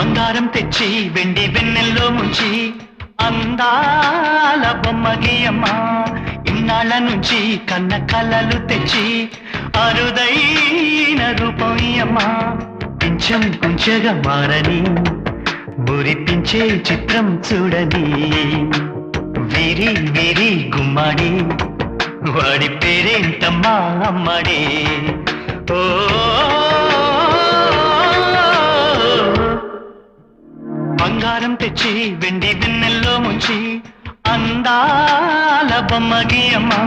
బంగారం తెచ్చి వెండి వెన్నెల్లో ముంచి అందాల బొమ్మ గీయమ్మా ఇన్నాళ్ళ నుంచి కన్న కలలు తెచ్చి అరుదైన రూపం ఇయ్యమ్మా కొంచెం కొంచెగా మారని మురిపించే చిత్రం చూడని వీరి వీరి గుమ్మడి వాడి పేరేంటమ్మా అమ్మడే ఓ బంగారం తెచ్చి వెండి వెన్నెల్లో ముంచి అందాల బొమ్మ గీయమ్మా